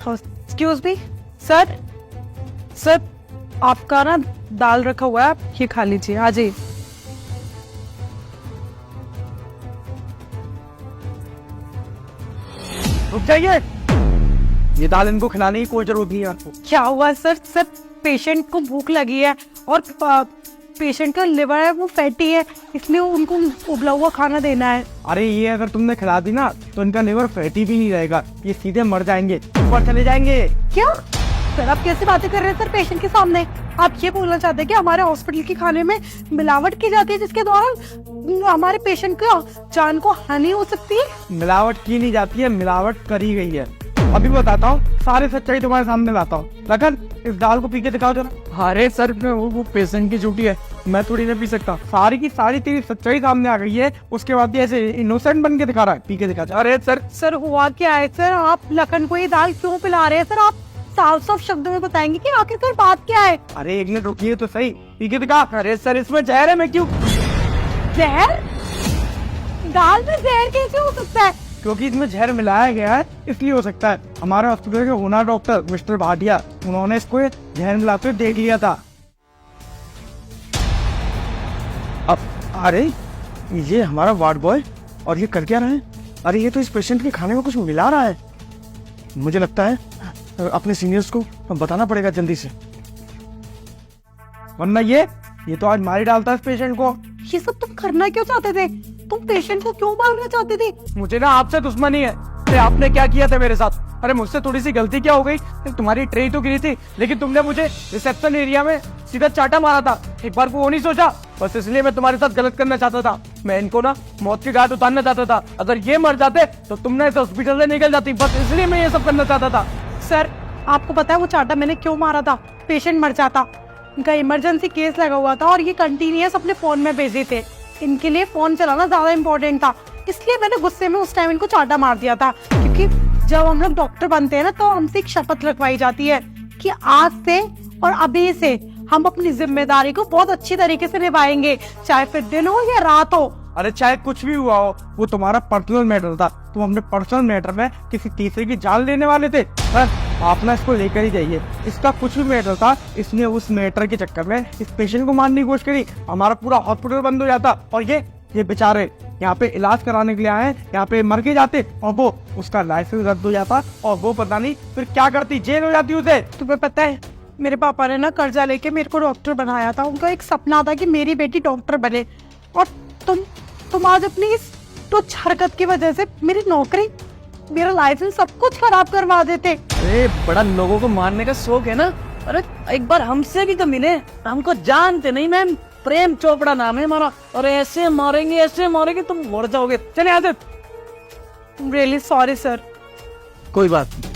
Excuse me sir, sir आपका ना दाल रखा हुआ है, आप ये खा लीजिए। आ जाइए। रुक जाइए, ये दाल इनको खिलाने की कोई जरूरत नहीं है आपको। क्या हुआ सर? सर पेशेंट को भूख लगी है और पेशेंट का लिवर है वो फैटी है, इसलिए उनको उबला हुआ खाना देना है। अरे ये अगर तुमने खिला दी ना तो इनका लिवर फैटी भी नहीं रहेगा, ये सीधे मर जाएंगे, ऊपर चले जाएंगे। क्या सर आप कैसे बातें कर रहे हैं सर पेशेंट के सामने? आप ये बोलना चाहते हैं कि हमारे हॉस्पिटल के खाने में मिलावट की जाती है जिसके द्वारा हमारे पेशेंट का जान को हानि हो सकती है? मिलावट की नहीं जाती है, मिलावट करी गई है। अभी बताता हूँ, सारी सच्चाई तुम्हारे सामने लाता हूँ। लखन इस दाल को पी के दिखाओ जरा। अरे सर वो पेशेंट की ड्यूटी है, मैं थोड़ी ना पी सकता। सारी की सारी तेरी सच्चाई सामने आ गई है, उसके बाद भी ऐसे इनोसेंट बन के दिखा रहा है, पी के दिखा। अरे सर हुआ क्या है सर? आप लखन को ये दाल क्यों पिला रहे हैं सर? आप साफ साफ शब्दों में बताएंगे कि आखिरकार बात क्या है? अरे एक मिनट रुकिए तो सही, पी के दिखा। अरे सर इसमें जहर है, मैं क्यों? जहर? दाल में जहर कैसे हो सकता है? क्योंकि इसमें जहर मिलाया गया है इसलिए हो सकता है। हमारे हॉस्पिटल के ओनर डॉक्टर मिस्टर भाटिया, उन्होंने इसको जहर मिलाते देख लिया था। अब अरे ये हमारा वार्ड बॉय, और ये कर क्या रहा है? अरे ये तो इस पेशेंट के खाने में कुछ मिला रहा है। मुझे लगता है अपने सीनियर्स को बताना पड़ेगा जल्दी से, वरना ये तो आज मार ही डालता है इस पेशेंट को। ये सब तुम करना क्यों चाहते थे? तुम पेशेंट को क्यों मारना चाहते थे? मुझे ना आपसे दुश्मनी है। अरे आपने क्या किया था मेरे साथ? अरे मुझसे थोड़ी सी गलती क्या हो गई, तुम्हारी ट्रे तो गिरी थी, लेकिन तुमने मुझे रिसेप्शन एरिया में सीधा चाटा मारा था। एक बार को वो नहीं सोचा, बस इसलिए मैं तुम्हारे साथ गलत करना चाहता था। मैं इनको ना मौत की घाट उतारना चाहता था। अगर ये मर जाते तो तुमने इस हॉस्पिटल से निकल जाती, बस इसलिए मैं ये सब करना चाहता था। सर आपको पता है वो चाटा मैंने क्यों मारा था? पेशेंट मर जाता, उनका इमरजेंसी केस लगा हुआ था और ये कंटिन्यूअस अपने फोन में भेजे थे। इनके लिए फोन चलाना ज्यादा इम्पोर्टेंट था, इसलिए मैंने गुस्से में उस टाइम इनको चाटा मार दिया था। क्योंकि जब हम लोग डॉक्टर बनते हैं ना तो हमसे एक शपथ रखवाई जाती है कि आज से और अभी से हम अपनी जिम्मेदारी को बहुत अच्छी तरीके से निभाएंगे, चाहे फिर दिन हो या रात हो। अरे चाहे कुछ भी हुआ हो, वो तुम्हारा पर्सनल मैटर था। तुम अपने पर्सनल मैटर में किसी तीसरे की जान लेने वाले थे। सर आप ना इसको लेकर ही जाइए, इसका कुछ भी मैटर था, इसने उस मैटर के चक्कर में इस पेशेंट को मारने की कोशिश करी, हमारा पूरा हॉस्पिटल बंद हो जाता और ये बेचारे यहाँ पे इलाज कराने के लिए आए हैं, यहाँ पे मर के जाते और वो उसका लाइसेंस रद्द हो जाता और वो पता नहीं फिर क्या करती, जेल हो जाती उसे। तुम्हें पता है मेरे पापा ने ना कर्जा लेके मेरे को डॉक्टर बनाया था। उनका एक सपना था कि मेरी बेटी डॉक्टर बने, और तुम आज अपनी इस तुच्छ हरकत की वजह से मेरी नौकरी, मेरा लाइसेंस सब कुछ खराब करवा देते। अरे बड़ा लोगों को मारने का शौक है ना? अरे एक बार हमसे भी तो मिले, हमको जानते नहीं मैम, प्रेम चोपड़ा नाम है हमारा, और ऐसे मारेंगे तुम मर जाओगे। चले आदत। Really sorry sir. कोई बात नहीं।